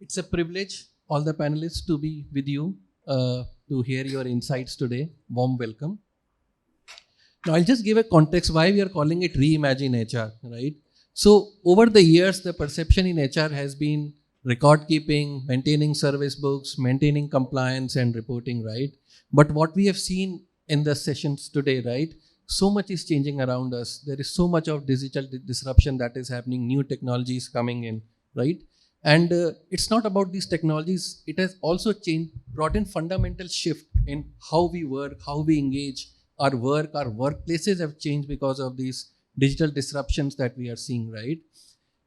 It's a privilege, all the panelists, to be with you to hear your insights today. Warm welcome. Now, I'll just give a context why we are calling it Reimagine HR, right? So, over the years, the perception in HR has been record keeping, maintaining service books, maintaining compliance and reporting, right? But what we have seen in the sessions today, right? So much is changing around us. There is so much of digital disruption that is happening, new technologies coming in, right? And it's not about these technologies. It has also brought in fundamental shift in how we work, how we engage. Our workplaces have changed because of these digital disruptions that we are seeing, right?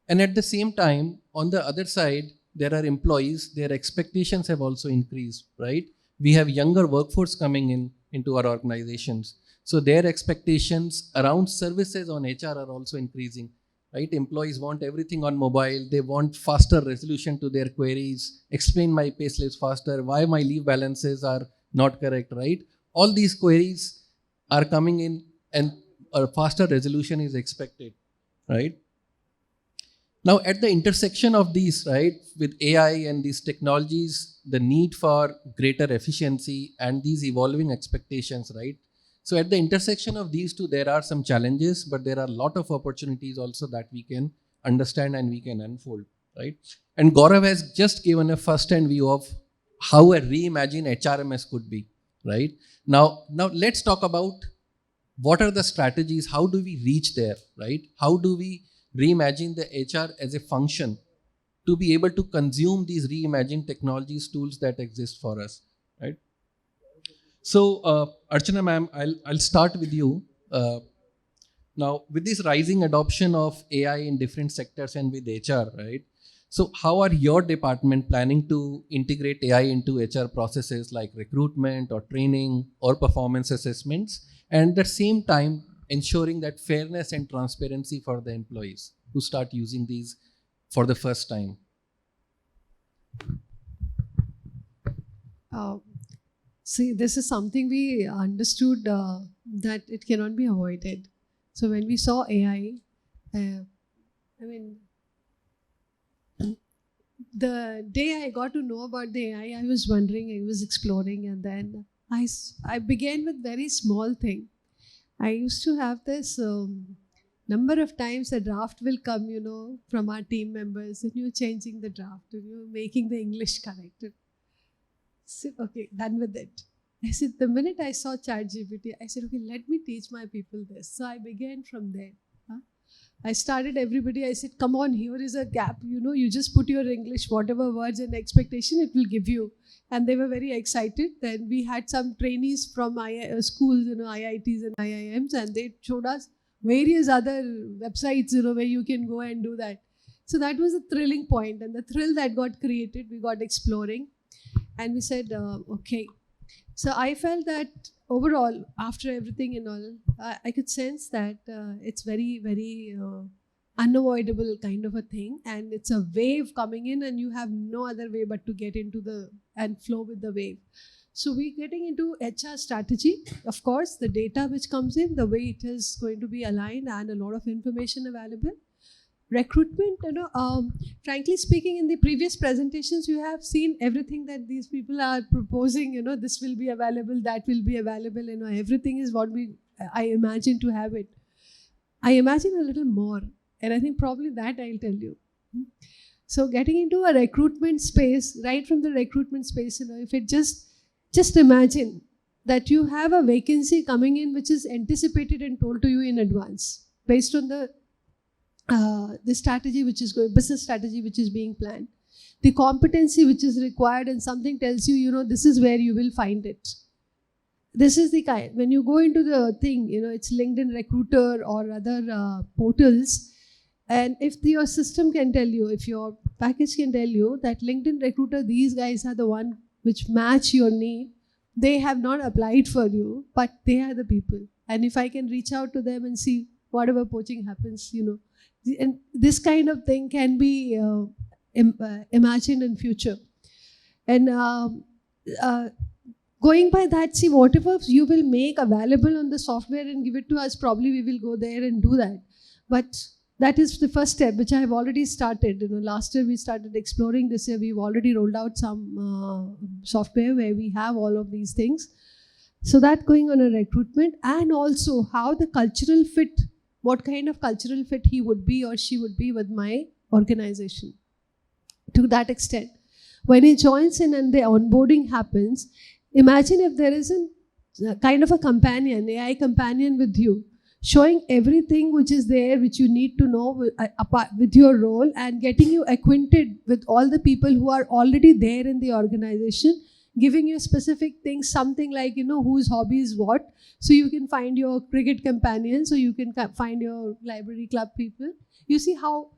And at the same time, on the other side, there are employees, their expectations have also increased, right? We have younger workforce coming into our organizations. So their expectations around services on HR are also increasing, right? Employees want everything on mobile. They want faster resolution to their queries, explain my pay slips faster, why my leave balances are not correct, right? All these queries are coming in and a faster resolution is expected, right? Now, at the intersection of these, right, with AI and these technologies, the need for greater efficiency and these evolving expectations, right? So at the intersection of these two, there are some challenges, but there are a lot of opportunities also that we can understand and we can unfold, right? And Gaurav has just given a first-hand view of how a reimagined HRMS could be, right? Now let's talk about what are the strategies, how do we reach there, right? How do we reimagine the HR as a function to be able to consume these reimagined technologies, tools that exist for us, right? So, Archana ma'am, I'll start with you. Now, with this rising adoption of AI in different sectors and with HR, right? So, how are your department planning to integrate AI into HR processes like recruitment or training or performance assessments, and at the same time ensuring that fairness and transparency for the employees who start using these for the first time? See, this is something we understood that it cannot be avoided. So when we saw AI, the day I got to know about the AI, I was wondering, I was exploring, and then I began with very small thing. I used to have this number of times a draft will come, from our team members, and you're changing the draft, and you're making the English correct. So, okay, done with it. I said, the minute I saw ChatGPT, I said, okay, let me teach my people this. So I began from there. I started everybody, I said, come on, here is a gap. You just put your English, whatever words and expectation it will give you. And they were very excited. Then we had some trainees from schools, IITs and IIMs, and they showed us various other websites, where you can go and do that. So that was a thrilling point. And the thrill that got created, we got exploring. And we said, okay. So I felt that overall, after everything and all, I could sense that it's very, very unavoidable kind of a thing. And it's a wave coming in and you have no other way but to get into and flow with the wave. So we're getting into HR strategy. Of course, the data which comes in, the way it is going to be aligned and a lot of information available. Recruitment, frankly speaking, in the previous presentations, you have seen everything that these people are proposing, this will be available, that will be available, everything is what I imagine to have it. I imagine a little more, and I think probably that I'll tell you. So getting into a recruitment space, right from the recruitment space, if it just imagine that you have a vacancy coming in which is anticipated and told to you in advance based on the strategy which is going, business strategy which is being planned, the competency which is required, and something tells you, this is where you will find it. This is the kind, when you go into the thing, it's LinkedIn Recruiter or other portals, and if your system can tell you, if your package can tell you that LinkedIn Recruiter, these guys are the one which match your need, they have not applied for you, but they are the people. And if I can reach out to them and see whatever poaching happens, and this kind of thing can be imagined in future. And going by that, see, whatever you will make available on the software and give it to us, probably we will go there and do that. But That is the first step, which I have already started. Last year we started exploring. This year we've already rolled out some software where we have all of these things. So that going on a recruitment, and also how the cultural fit, what kind of cultural fit he would be or she would be with my organization. To that extent, when he joins in and the onboarding happens, imagine if there isn't kind of a companion, AI companion with you, showing everything which is there, which you need to know with your role, and getting you acquainted with all the people who are already there in the organization, giving you specific things, something like, whose hobby is what. So you can find your cricket companion, so you can find your library club people. You see how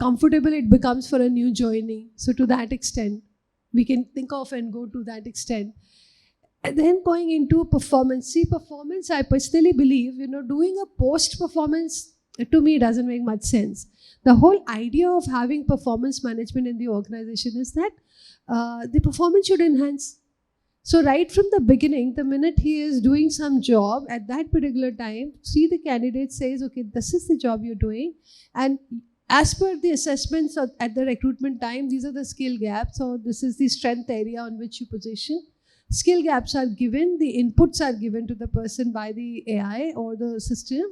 comfortable it becomes for a new joinee. So to that extent, we can think of and go to that extent. And then going into performance. See, performance, I personally believe, doing a post-performance, to me, doesn't make much sense. The whole idea of having performance management in the organization is that the performance should enhance. So right from the beginning, the minute he is doing some job at that particular time, see the candidate says, okay, this is the job you're doing. And as per the assessments at the recruitment time, these are the skill gaps, or this is the strength area on which you position. Skill gaps are given, the inputs are given to the person by the AI or the system,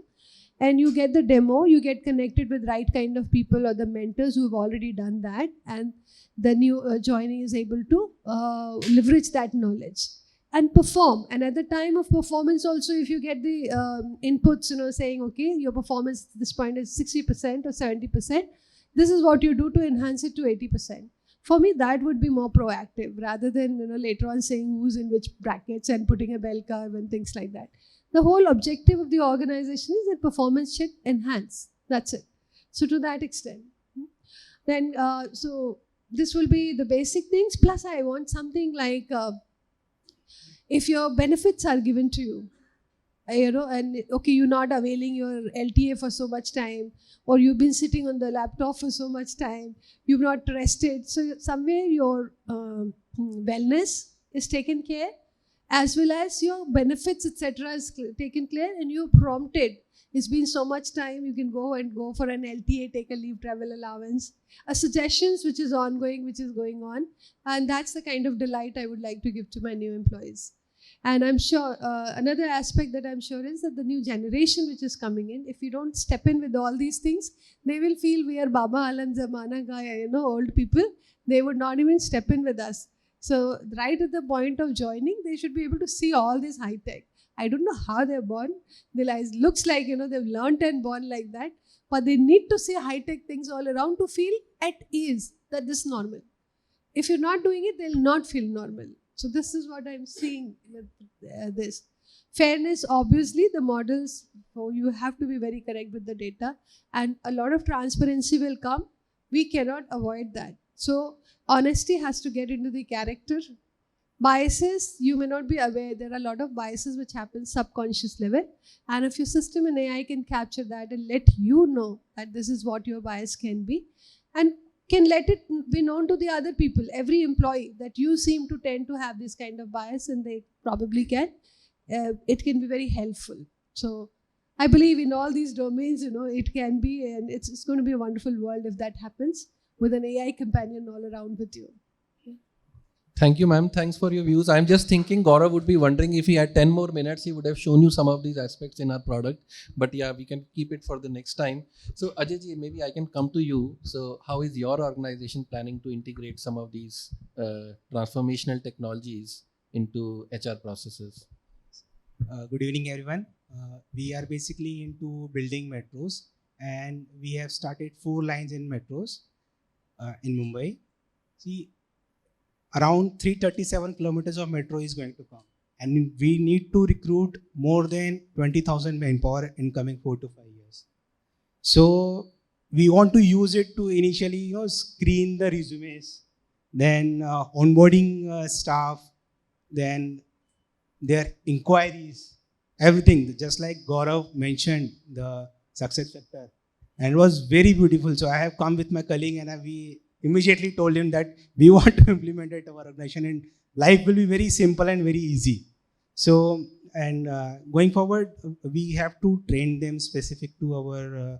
and you get the demo, you get connected with right kind of people or the mentors who have already done that, and the new joinee is able to leverage that knowledge and perform. And at the time of performance also, if you get the inputs, saying, okay, your performance at this point is 60% or 70%, this is what you do to enhance it to 80%. For me, that would be more proactive rather than later on saying who's in which brackets and putting a bell curve and things like that. The whole objective of the organization is that performance should enhance. That's it. So to that extent, then so this will be the basic things. Plus, I want something like if your benefits are given to you, and okay, you're not availing your LTA for so much time, or you've been sitting on the laptop for so much time, you've not rested. So somewhere your wellness is taken care, as well as your benefits, etc. is taken care, and you're prompted. It's been so much time, you can go for an LTA, take a leave travel allowance, suggestions which is ongoing, which is going on. And that's the kind of delight I would like to give to my new employees. And I'm sure another aspect that I'm sure is that the new generation which is coming in, if you don't step in with all these things, they will feel we are Baba Alam Zamana Gaya, old people. They would not even step in with us. So right at the point of joining, they should be able to see all this high tech. I don't know how they're born. Their eyes looks like, they've learned and born like that. But they need to see high tech things all around to feel at ease that this is normal. If you're not doing it, they'll not feel normal. So this is what I'm seeing with this. Fairness, obviously, the models, so you have to be very correct with the data. And a lot of transparency will come. We cannot avoid that. So honesty has to get into the character. Biases, you may not be aware. There are a lot of biases which happen subconscious level. And if your system and AI can capture that and let you know that this is what your bias can be, and can let it be known to the other people, every employee, that you seem to tend to have this kind of bias, and they probably can. It can be very helpful. So I believe in all these domains, it can be, and it's going to be a wonderful world if that happens with an AI companion all around with you. Thank you, ma'am. Thanks for your views. I'm just thinking Gaurav would be wondering if he had 10 more minutes, he would have shown you some of these aspects in our product. But yeah, we can keep it for the next time. So Ajay ji, maybe I can come to you. So how is your organization planning to integrate some of these transformational technologies into HR processes? Good evening, everyone. We are basically into building metros, and we have started 4 lines in metros in Mumbai. See, around 337 kilometers of metro is going to come, and we need to recruit more than 20,000 manpower in coming 4 to 5 years. So we want to use it to initially screen the resumes, then onboarding staff, then their inquiries, everything, just like Gaurav mentioned, the success factor, and it was very beautiful. So I have come with my colleague, and we immediately told him that we want to implement it in our organization, and life will be very simple and very easy. So and going forward, we have to train them specific to our,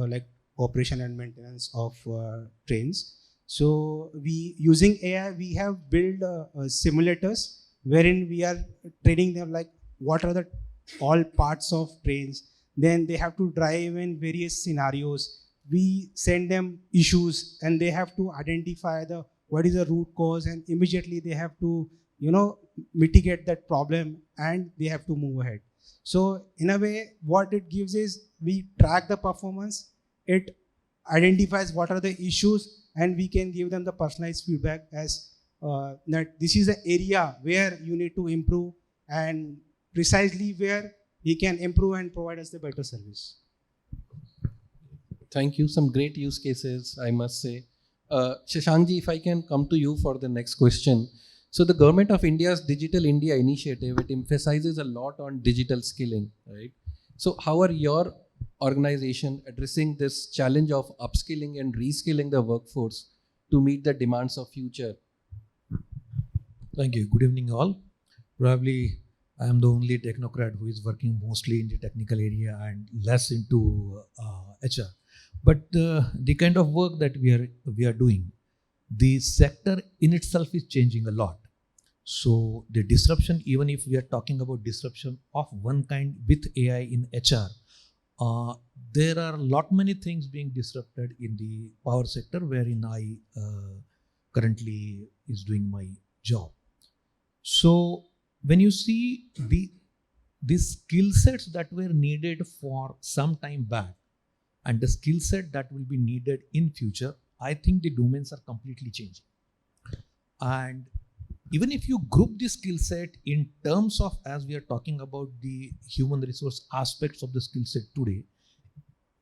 like operation and maintenance of trains. So we using AI, we have built simulators wherein we are training them like what are the all parts of trains. Then they have to drive in various scenarios. We send them issues and they have to identify the what is the root cause, and immediately they have to mitigate that problem and they have to move ahead. So in a way, what it gives is we track the performance, it identifies what are the issues, and we can give them the personalized feedback as that this is the area where you need to improve, and precisely where he can improve and provide us the better service. Thank you. Some great use cases, I must say. Shashankji, if I can come to you for the next question. So the Government of India's Digital India initiative, it emphasizes a lot on digital skilling, right? So how are your organization addressing this challenge of upskilling and reskilling the workforce to meet the demands of future? Thank you. Good evening, all. Probably I am the only technocrat who is working mostly in the technical area and less into HR. But the kind of work that we are doing, the sector in itself is changing a lot. So the disruption, even if we are talking about disruption of one kind with AI in HR, there are a lot many things being disrupted in the power sector wherein I currently is doing my job. So when you see the skill sets that were needed for some time back and the skill set that will be needed in future, I think the domains are completely changing. And even if you group the skill set in terms of, as we are talking about the human resource aspects of the skill set today,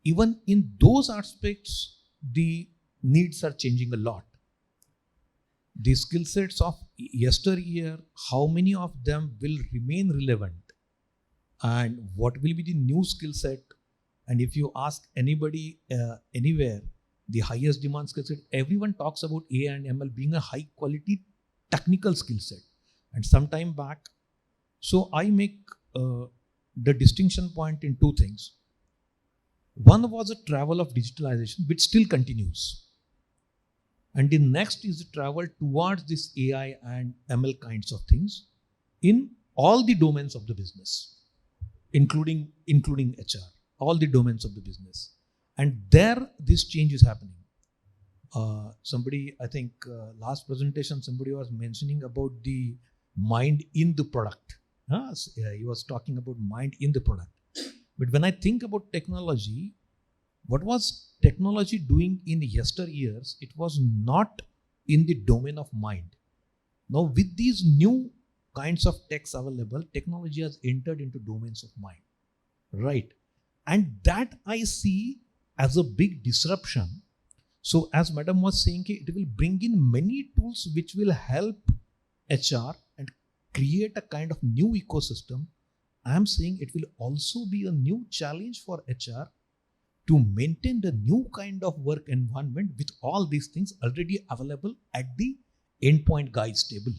even in those aspects, the needs are changing a lot. The skill sets of yesteryear, how many of them will remain relevant? And what will be the new skill set? And if you ask anybody anywhere, the highest demand skill set, everyone talks about AI and ML being a high quality technical skill set. And some time back, so I make the distinction point in two things. One was a travel of digitalization, which still continues. And the next is the travel towards this AI and ML kinds of things in all the domains of the business, including HR, all the domains of the business. And there, this change is happening. Somebody, I think last presentation, somebody was mentioning about the mind in the product. He was talking about mind in the product. But when I think about technology, what was technology doing in yesteryears? It was not in the domain of mind. Now, with these new kinds of techs available, technology has entered into domains of mind, right? And that I see as a big disruption. So as Madam was saying, it will bring in many tools which will help HR and create a kind of new ecosystem. I am saying it will also be a new challenge for HR to maintain the new kind of work environment with all these things already available at the endpoint guys table.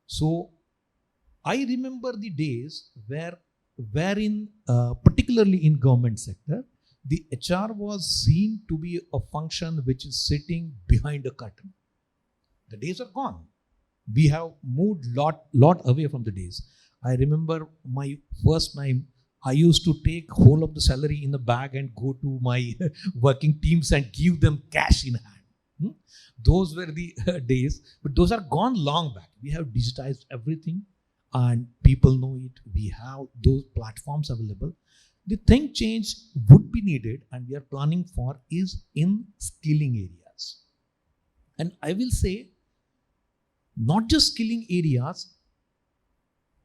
So I remember the days wherein particularly in government sector, the HR was seen to be a function which is sitting behind a curtain. The days are gone. We have moved lot away from the days. I remember my first time, I used to take whole of the salary in a bag and go to my working teams and give them cash in hand. Those were the days, but those are gone long back. We have digitized everything and people know it. We have those platforms available. The thing change would be needed and we are planning for is in skilling areas. And I will say, not just skilling areas,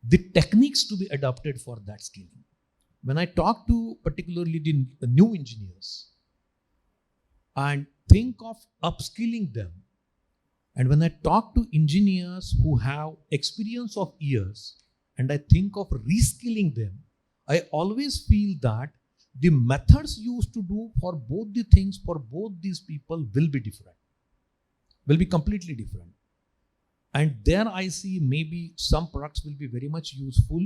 the techniques to be adopted for that skilling. When I talk to particularly the new engineers and think of upskilling them, and when I talk to engineers who have experience of years and I think of reskilling them, I always feel that the methods used to do for both the things for both these people will be different, will be completely different. And there I see maybe some products will be very much useful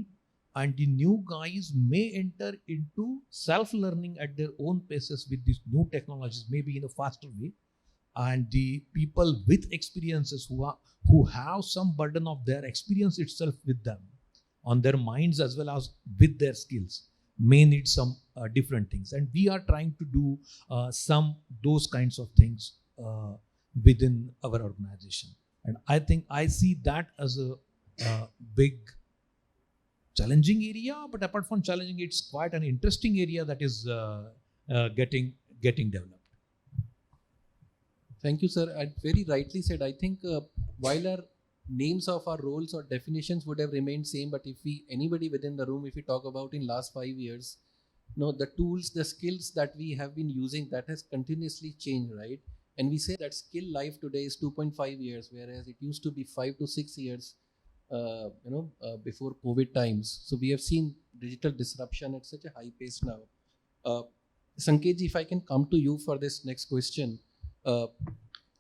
and the new guys may enter into self-learning at their own paces with these new technologies, maybe in a faster way. And the people with experiences who have some burden of their experience itself with them on their minds as well as with their skills may need some different things, and we are trying to do some those kinds of things within our organization. And I think I see that as a big challenging area, but apart from challenging, it's quite an interesting area that is getting developed. Thank you, sir. And very rightly said. I think while our names of our roles or definitions would have remained same, but if anybody within the room, if we talk about in last 5 years, the tools, the skills that we have been using, that has continuously changed, right? And we say that skill life today is 2.5 years, whereas it used to be 5 to 6 years, before COVID times. So we have seen digital disruption at such a high pace now. Sanket ji, if I can come to you for this next question.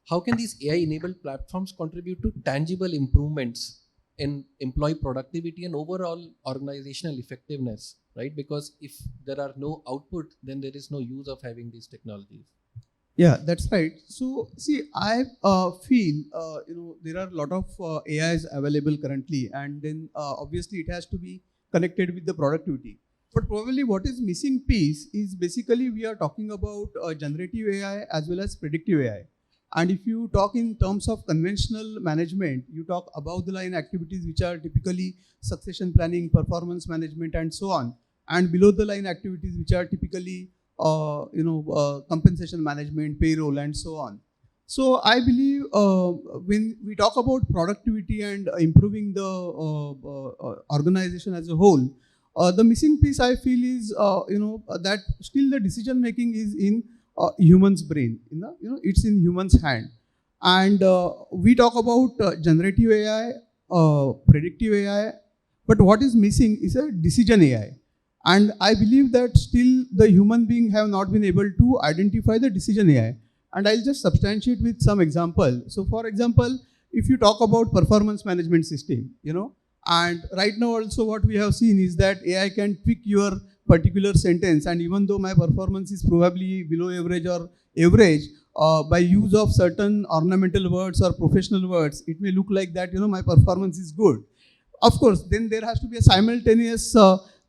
How can these AI-enabled platforms contribute to tangible improvements in employee productivity and overall organizational effectiveness, right? Because if there are no output, then there is no use of having these technologies. Yeah, that's right. So, see, I feel, there are a lot of AIs available currently, and then obviously it has to be connected with the productivity. But probably what is missing piece is basically we are talking about generative AI as well as predictive AI. And if you talk in terms of conventional management, you talk above the line activities which are typically succession planning, performance management, and so on. And below the line activities which are typically compensation management, payroll, and so on. So I believe when we talk about productivity and improving the organization as a whole, the missing piece I feel is that still the decision making is in human's brain. It's in human's hand. And we talk about generative AI, predictive AI, but what is missing is a decision AI. And I believe that still the human being have not been able to identify the decision AI. And I'll just substantiate with some example. So for example, if you talk about performance management system, and right now also what we have seen is that AI can tweak your particular sentence, and even though my performance is probably below average or average, by use of certain ornamental words or professional words, it may look like that, my performance is good. Of course, then there has to be a simultaneous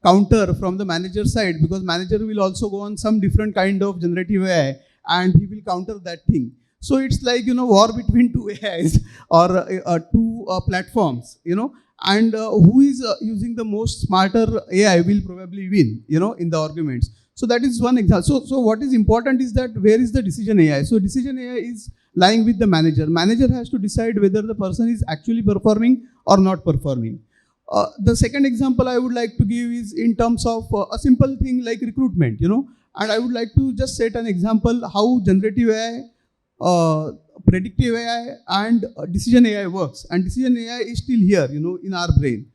counter from the manager side, because manager will also go on some different kind of generative AI and he will counter that thing. So it's like, war between two AIs or two platforms, and who is using the most smarter AI will probably win, in the arguments. So that is one example. So what is important is that where is the decision AI? So decision AI is lying with the manager. Manager has to decide whether the person is actually performing or not performing. The second example I would like to give is in terms of a simple thing like recruitment, and I would like to just set an example how generative AI, predictive AI and decision AI works. And decision AI is still here, in our brain.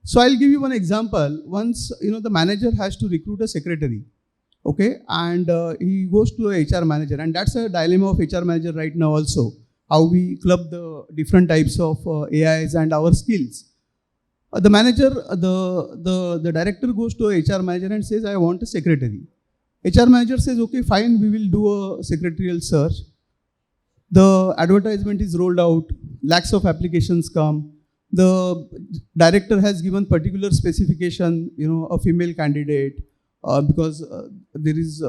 So I'll give you one example. Once, the manager has to recruit a secretary, okay, and he goes to a HR manager, and that's a dilemma of HR manager right now also, how we club the different types of AIs and our skills. The manager, the director goes to a HR manager and says, I want a secretary. HR manager says, okay, fine, we will do a secretarial search. The advertisement is rolled out, lakhs of applications come. The director has given particular specification, a female candidate, because there is,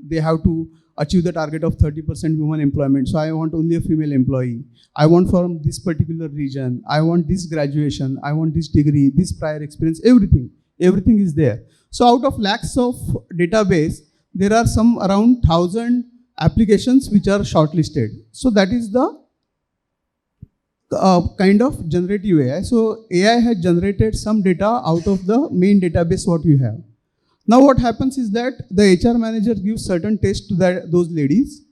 they have to achieve the target of 30% women employment. So I want only a female employee. I want from this particular region. I want this graduation. I want this degree, this prior experience, everything. Everything is there. So out of lakhs of database, there are some around 1,000 applications which are shortlisted. So that is the kind of generative AI. So AI has generated some data out of the main database what you have. Now what happens is that the HR manager gives certain tests to those ladies,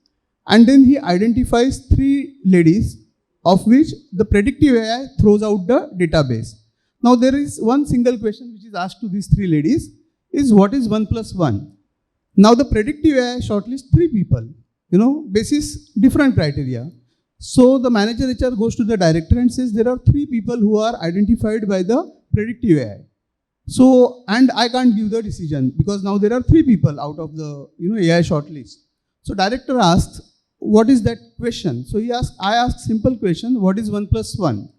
and then he identifies 3 ladies of which the predictive AI throws out the database. Now there is one single question which is asked to these 3 ladies is what is 1 plus 1? Now the predictive AI shortlists 3 people, basis different criteria. So the manager HR goes to the director and says there are 3 people who are identified by the predictive AI. So, and I can't give the decision because now there are 3 people out of the AI shortlist. So director asks, what is that question? So I asked simple question, what is 1 plus 1?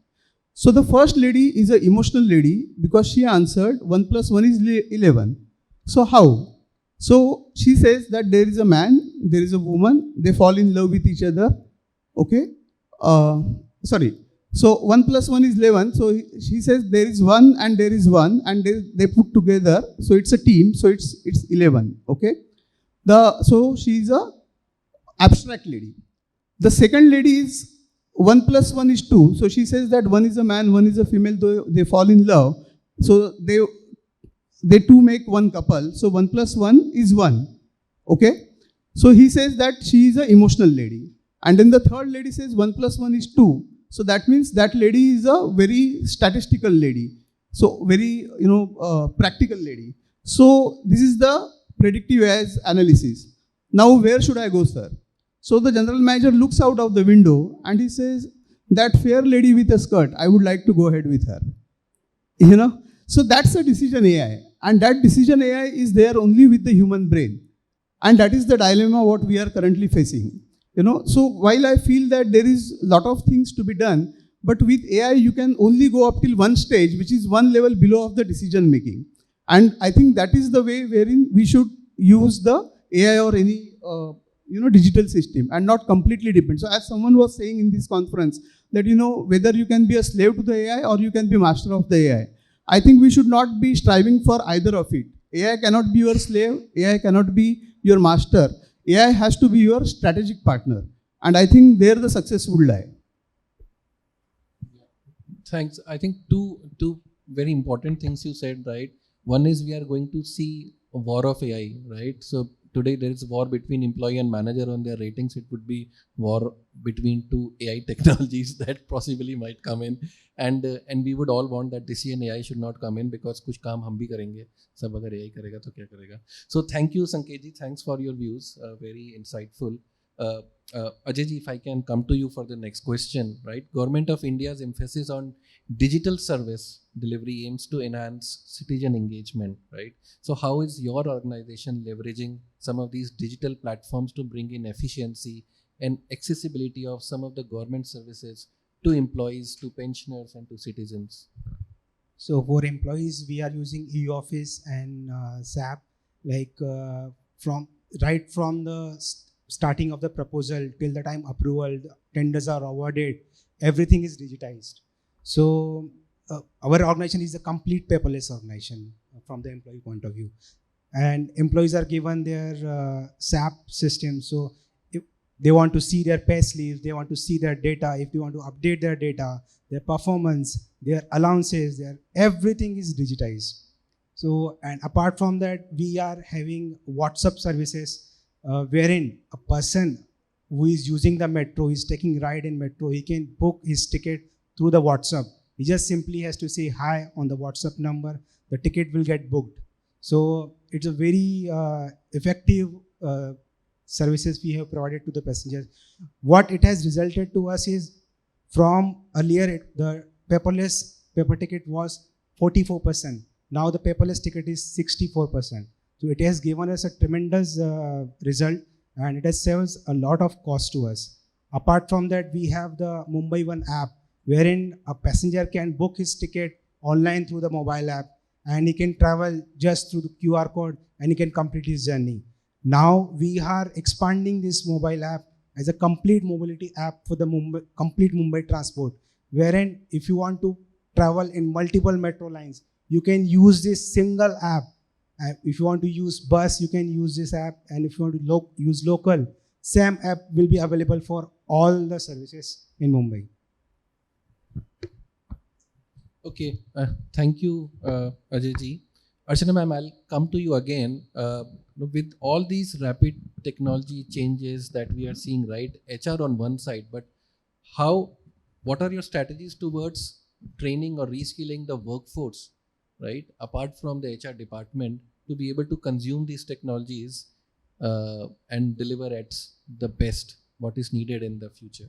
So the first lady is an emotional lady because she answered 1 plus 1 is 11. So how? So she says that there is a man, there is a woman, they fall in love with each other. Okay? So 1 plus 1 is 11. So she says there is 1 and there is 1 and they put together. So it's a team. So it's 11. Okay? So she is a abstract lady. The second lady is 1 plus 1 is 2. So she says that 1 is a man, 1 is a female, they fall in love. So they two make one couple. So 1 plus 1 is 1. Okay? So he says that she is an emotional lady. And then the third lady says 1 plus 1 is 2. So that means that lady is a very statistical lady. So very, practical lady. So this is the predictive AI analysis. Now where should I go, sir? So the general manager looks out of the window and he says, that fair lady with a skirt, I would like to go ahead with her. So that's a decision AI. And that decision AI is there only with the human brain. And that is the dilemma what we are currently facing. So while I feel that there is a lot of things to be done, but with AI you can only go up till one stage, which is one level below of the decision making. And I think that is the way wherein we should use the AI or any digital system and not completely depend. So as someone was saying in this conference that whether you can be a slave to the AI or you can be master of the AI. I think we should not be striving for either of it. AI cannot be your slave, AI cannot be your master. AI has to be your strategic partner. And I think there the success would lie. Thanks. I think two very important things you said, right? One is we are going to see a war of AI, right? So today there is a war between employee and manager on their ratings. It would be war between two AI technologies that possibly might come in, and we would all want that decision AI should not come in because kuch kaam hum bhi karenge. Sab agar AI karega to kya karega? So thank you, Sanket ji. Thanks for your views. Very insightful. Ajay ji, if I can come to you for the next question, right? Government of India's emphasis on digital service delivery aims to enhance citizen engagement, right? So how is your organization leveraging some of these digital platforms to bring in efficiency and accessibility of some of the government services to employees, to pensioners, and to citizens? So for employees, we are using e-office and SAP, from the starting of the proposal till the time approval, tenders are awarded, everything is digitized. So our organization is a complete paperless organization from the employee point of view. And employees are given their SAP system. So if they want to see their pay slips, they want to see their data, if they want to update their data, their performance, their allowances, everything is digitized. So, and apart from that, we are having WhatsApp services wherein a person who is using the metro, is taking ride in metro, he can book his ticket through the WhatsApp. He just simply has to say hi on the WhatsApp number, the ticket will get booked. So it's a very effective services we have provided to the passengers. What it has resulted to us is, from earlier the paper ticket was 44%. Now the paperless ticket is 64%. So it has given us a tremendous result, and it has saved a lot of cost to us. Apart from that, we have the Mumbai One app, wherein a passenger can book his ticket online through the mobile app, and he can travel just through the QR code and he can complete his journey. Now we are expanding this mobile app as a complete mobility app for the complete Mumbai transport, wherein if you want to travel in multiple metro lines, you can use this single app. If you want to use bus, you can use this app, and if you want to use local, same app will be available for all the services in Mumbai. Okay, thank you, Ajay ji. Archana ma'am, I'll come to you again. With all these rapid technology changes that we are seeing, right? HR on one side, but what are your strategies towards training or reskilling the workforce, right? Apart from the HR department, to be able to consume these technologies and deliver at the best what is needed in the future.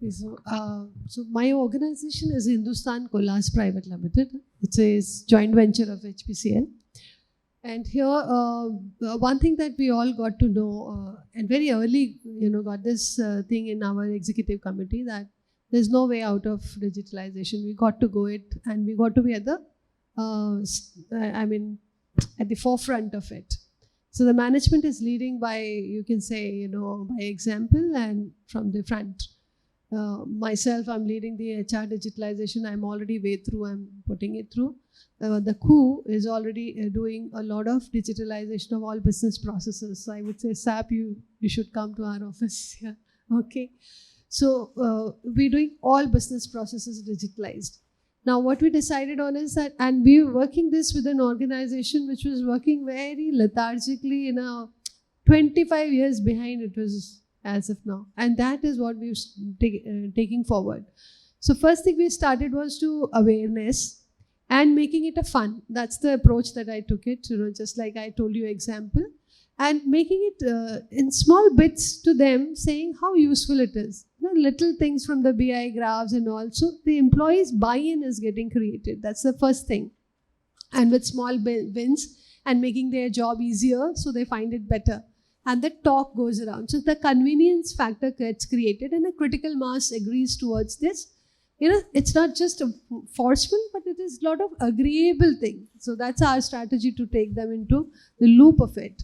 So my organization is Hindustan Colas Private Limited. It's a joint venture of HPCL. And here, one thing that we all got to know, and very early, got this thing in our executive committee, that there's no way out of digitalization. We got to go it, and we got to be at the, at the forefront of it. So the management is leading by, you can say, by example and from the front. Myself, I'm leading the HR digitalization. I'm already way through. I'm putting it through. The CHRO is already doing a lot of digitalization of all business processes. So I would say, SAP, you should come to our office. Yeah. Okay. So we're doing all business processes digitalized. Now, what we decided on is that, and we were working this with an organization which was working very lethargically 25 years behind it was as of now. And that is what we're taking forward. So first thing we started was to awareness and making it a fun. That's the approach that I took it, just like I told you example. And making it in small bits to them, saying how useful it is. Little things from the BI graphs and all. So the employees' buy-in is getting created. That's the first thing. And with small wins and making their job easier, so they find it better. And the talk goes around. So the convenience factor gets created and a critical mass agrees towards this. It's not just a forceful, but it is a lot of agreeable thing. So that's our strategy to take them into the loop of it.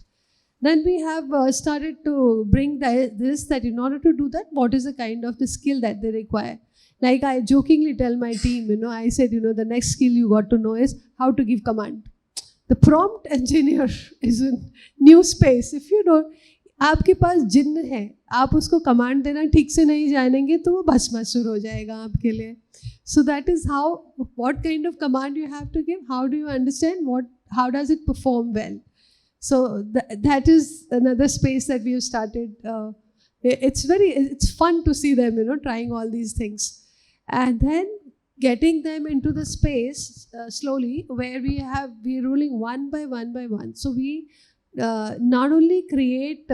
Then we have started to bring that in order to do that, what is the kind of the skill that they require? Like I jokingly tell my team, I said, the next skill you got to know is how to give command. The prompt engineer is a new space. If you know, आपके पास जिन्न है, आप उसको command देना ठीक से नहीं जानेंगे तो वो भस्मासुर हो जाएगा आपके लिए. So that is how, what kind of command you have to give, how do you understand, how does it perform well. So that is another space that we have started. It's fun to see them, trying all these things. And then getting them into the space slowly where we're ruling one by one. So we not only create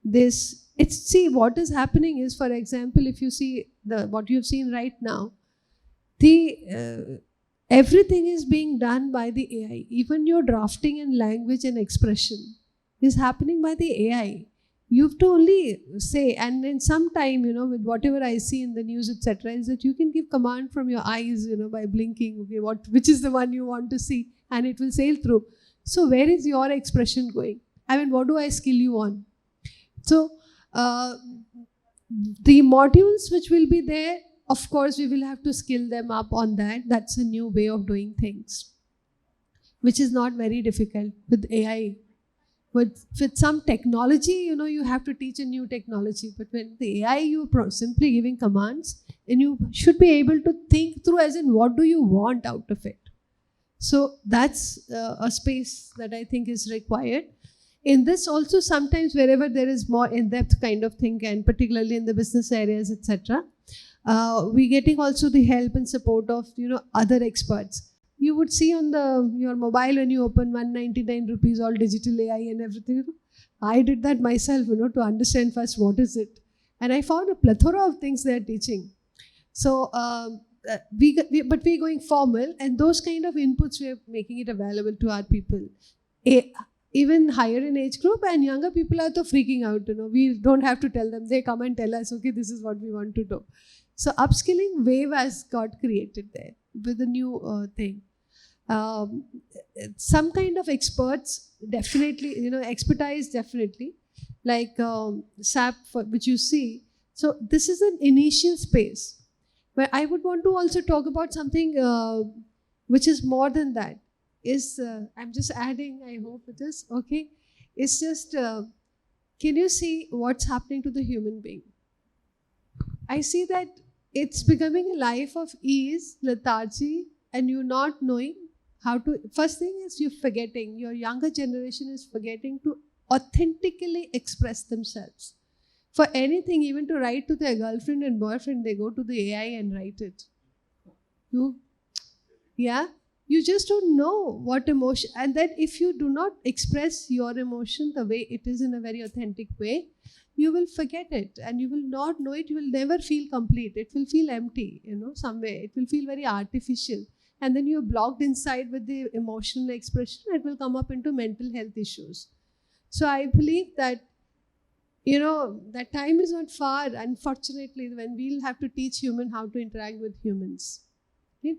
this, see what is happening is, for example, if you see what you've seen right now, everything is being done by the AI. Even your drafting and language and expression is happening by the AI. You have to only say, and in some time, with whatever I see in the news, etc., is that you can give command from your eyes, by blinking, okay, which is the one you want to see, and it will sail through. So where is your expression going? What do I skill you on? So the modules which will be there, of course, we will have to skill them up on that. That's a new way of doing things, which is not very difficult with AI. With some technology, you have to teach a new technology. But with the AI, you're simply giving commands, and you should be able to think through as in what do you want out of it. So that's a space that I think is required. In this also, sometimes wherever there is more in-depth kind of thing, and particularly in the business areas, etc., we're getting also the help and support of other experts. You would see on your mobile when you open 199 rupees all digital AI and everything. I did that myself, to understand first what is it, and I found a plethora of things they are teaching. So, but we're going formal, and those kind of inputs we are making it available to our people. Even higher in age group, and younger people are so freaking out. We don't have to tell them; they come and tell us, okay, this is what we want to do. So upskilling wave has got created there with a new thing. Some kind of experts, definitely, expertise definitely, like SAP, which you see. So this is an initial space. But I would want to also talk about something which is more than that. I'm just adding, I hope it is, okay. It's just, can you see what's happening to the human being? I see that it's becoming a life of ease, lethargy, and you not knowing how to, first thing is you're forgetting, your younger generation is forgetting to authentically express themselves. For anything, even to write to their girlfriend and boyfriend, they go to the AI and write it. You just don't know what emotion, and that if you do not express your emotion the way it is in a very authentic way, you will forget it and you will not know it. You will never feel complete. It will feel empty, somewhere. It will feel very artificial. And then you're blocked inside with the emotional expression. It will come up into mental health issues. So I believe that, that time is not far, unfortunately, when we'll have to teach humans how to interact with humans.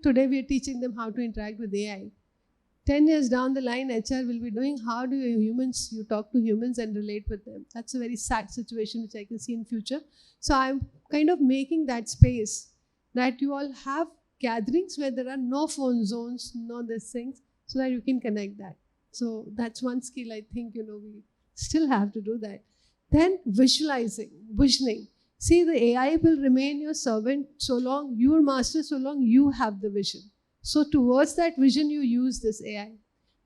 Today we are teaching them how to interact with AI. 10 years down the line, HR will be doing how do you talk to humans and relate with them. That's a very sad situation which I can see in future. So I'm kind of making that space that you all have gatherings where there are no phone zones, no these things, so that you can connect that. So that's one skill I think, we still have to do that. Then visioning. See, the AI will remain your servant so long, your master so long you have the vision. So towards that vision, you use this AI.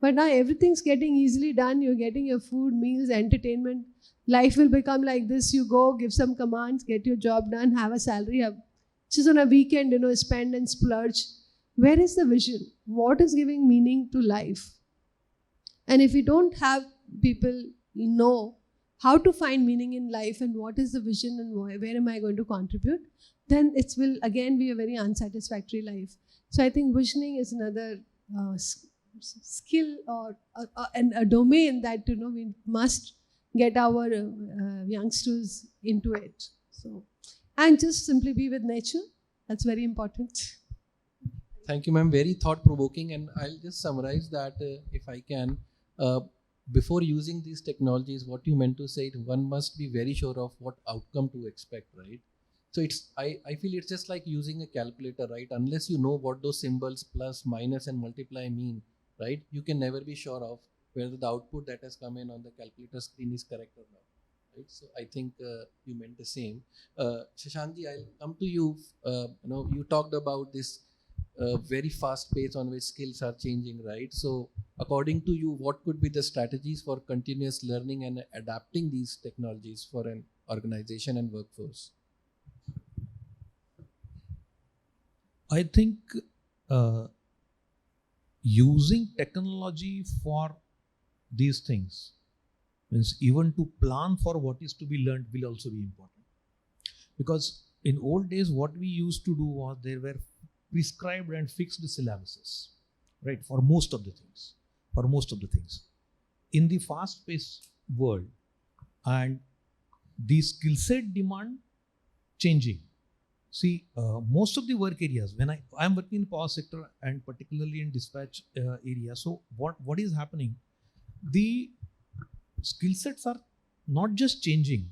But now everything's getting easily done. You're getting your food, meals, entertainment. Life will become like this. You go, give some commands, get your job done, have a salary, just on a weekend, spend and splurge. Where is the vision? What is giving meaning to life? And if we don't have people know how to find meaning in life and what is the vision and where am I going to contribute, then it will again be a very unsatisfactory life. So I think visioning is another skill or a domain that we must get our youngsters into it. So, and just simply be with nature. That's very important. Thank you, ma'am. Very thought-provoking, and I'll just summarize that if I can. Before using these technologies, what you meant to say, one must be very sure of what outcome to expect, right? So I feel it's just like using a calculator, right? Unless you know what those symbols plus, minus and multiply mean, right? You can never be sure of whether the output that has come in on the calculator screen is correct or not, right? So I think you meant the same. Shashankji, I'll come to you. You talked about this very fast pace on which skills are changing, right? So according to you, what could be the strategies for continuous learning and adapting these technologies for an organization and workforce? I think using technology for these things means even to plan for what is to be learned will also be important. Because in old days, what we used to do was there were prescribed and fixed syllabuses, right? For most of the things. In the fast-paced world and the skill set demand changing. See, most of the work areas, when I'm working in power sector and particularly in dispatch area, so what is happening? The skill sets are not just changing.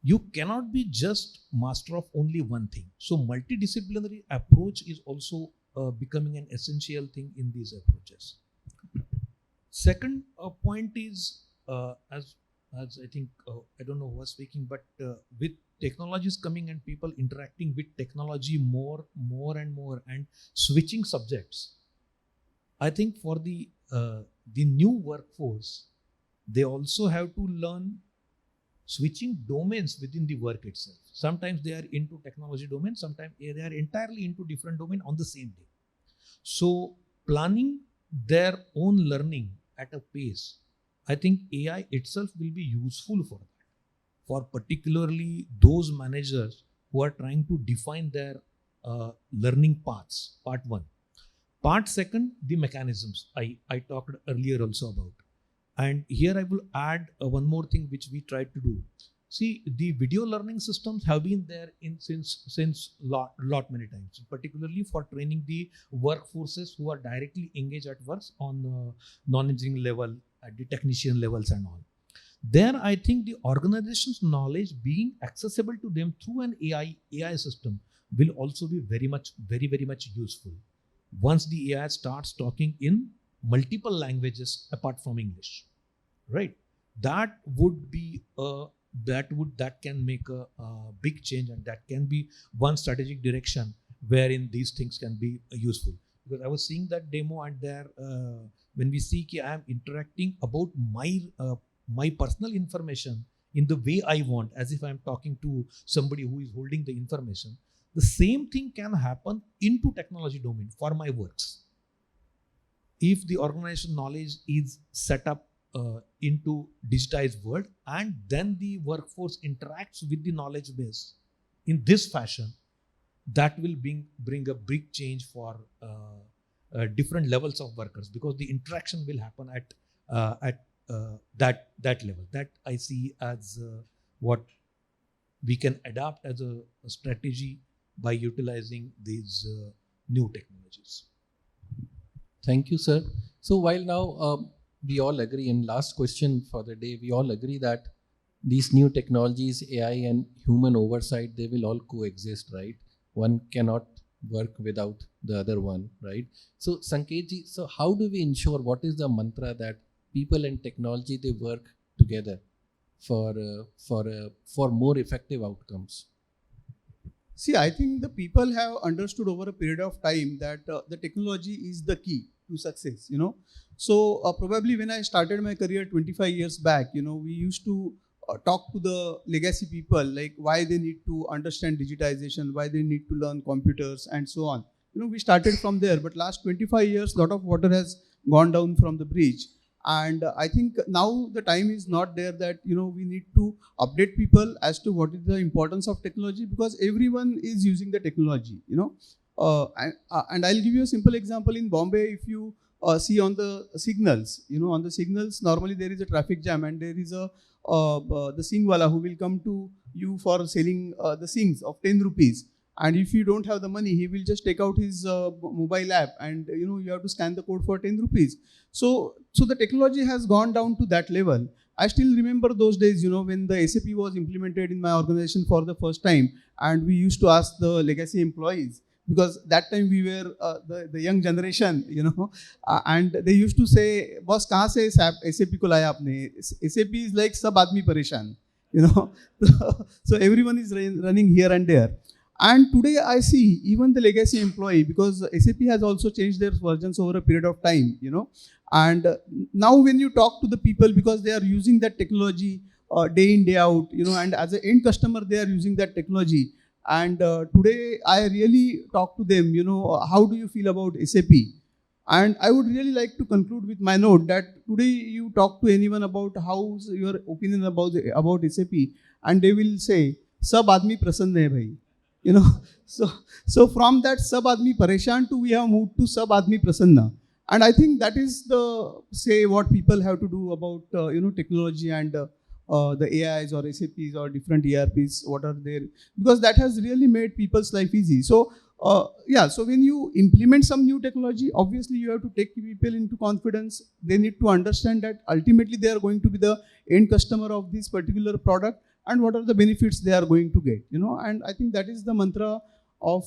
You cannot be just master of only one thing. So multidisciplinary approach is also becoming an essential thing in these approaches. Second point is, as I think, I don't know who was speaking, but with technologies coming and people interacting with technology more and more and switching subjects, I think for the new workforce, they also have to learn switching domains within the work itself. Sometimes they are into technology domain, sometimes they are entirely into different domain on the same day. So planning their own learning at a pace, I think AI itself will be useful for that, for particularly those managers who are trying to define their learning paths, part one. Part second, the mechanisms I talked earlier also about. And here I will add one more thing which we tried to do. See, the video learning systems have been there since lot many times, particularly for training the workforces who are directly engaged at work on non-engineering level, at the technician levels and all. There, I think the organization's knowledge being accessible to them through an AI system will also be very much useful. Once the AI starts talking in multiple languages apart from English, right? That would be that can make a big change, and that can be one strategic direction wherein these things can be useful. Because I was seeing that demo, and there when we see I am interacting about my personal information in the way I want, as if I am talking to somebody who is holding the information, the same thing can happen into technology domain for my works. If the organization knowledge is set up into digitized world, and then the workforce interacts with the knowledge base in this fashion, that will bring a big change for different levels of workers, because the interaction will happen at that level. That I see as what we can adapt as a strategy by utilizing these new technologies. Thank you, sir. So while now we all agree, in last question for the day, we all agree that these new technologies, AI and human oversight, they will all coexist, right? One cannot work without the other one, right? So Sanket ji, so how do we ensure, what is the mantra that people and technology, they work together for more effective outcomes? See, I think the people have understood over a period of time that the technology is the key to success, you know. So probably when I started my career 25 years back, you know, we used to talk to the legacy people, like why they need to understand digitization, why they need to learn computers and so on. You know, we started from there, but last 25 years, a lot of water has gone down from the bridge. And I think now the time is not there that, you know, we need to update people as to what is the importance of technology, because everyone is using the technology, you know. And I'll give you a simple example. In Bombay, if you see on the signals, you know, on the signals, normally there is a traffic jam and there is a the singwala who will come to you for selling the sings of 10 rupees. And if you don't have the money, he will just take out his mobile app and, you know, you have to scan the code for 10 rupees. So the technology has gone down to that level. I still remember those days, you know, when the SAP was implemented in my organization for the first time, and we used to ask the legacy employees, because that time we were the young generation, you know, and they used to say, "Boss, kahan se SAP ko laya aapne?" SAP is like sab aadmi pareshan, you know. So everyone is running here and there. And today I see even the legacy employee, because SAP has also changed their versions over a period of time, you know. And now when you talk to the people, because they are using that technology day in, day out, you know, and as an end customer, they are using that technology. And today I really talk to them, you know, how do you feel about SAP? And I would really like to conclude with my note that today you talk to anyone about how's your opinion about SAP, and they will say, "Sab aadmi prasann hai bhai." You know, so from that sab aadmi pareshan to we have moved to sab aadmi prasanna. And I think that is what people have to do about, you know, technology and the AIs or SAPs or different ERPs, what are there, because that has really made people's life easy. So so when you implement some new technology, obviously you have to take people into confidence. They need to understand that ultimately they are going to be the end customer of this particular product, and what are the benefits they are going to get, you know. And I think that is the mantra of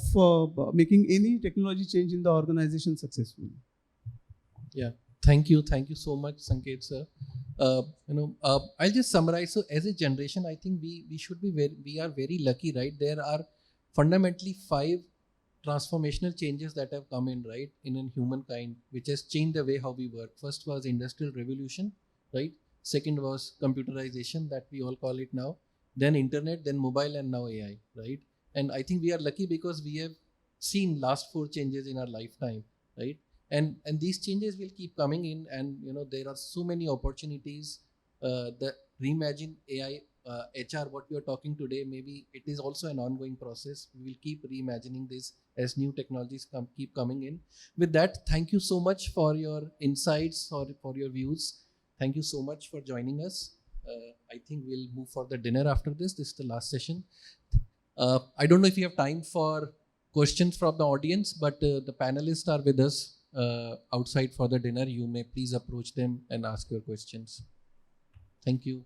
making any technology change in the organization successful. Yeah, thank you so much, Sanket sir. I'll just summarize. So as a generation, I think we should be we are very lucky, right? There are fundamentally 5 transformational changes that have come in, right, in humankind, which has changed the way how we work. First was industrial revolution, right? Second was computerization, that we all call it now. Then internet, then mobile, and now AI, right? And I think we are lucky because we have seen last 4 changes in our lifetime, right? And these changes will keep coming in, and you know, there are so many opportunities. The reimagine AI HR, what we are talking today, maybe it is also an ongoing process. We will keep reimagining this as new technologies keep coming in. With that, thank you so much for your insights or for your views. Thank you so much for joining us. I think we'll move for the dinner after this. This is the last session. I don't know if you have time for questions from the audience, but the panelists are with us outside for the dinner. You may please approach them and ask your questions. Thank you.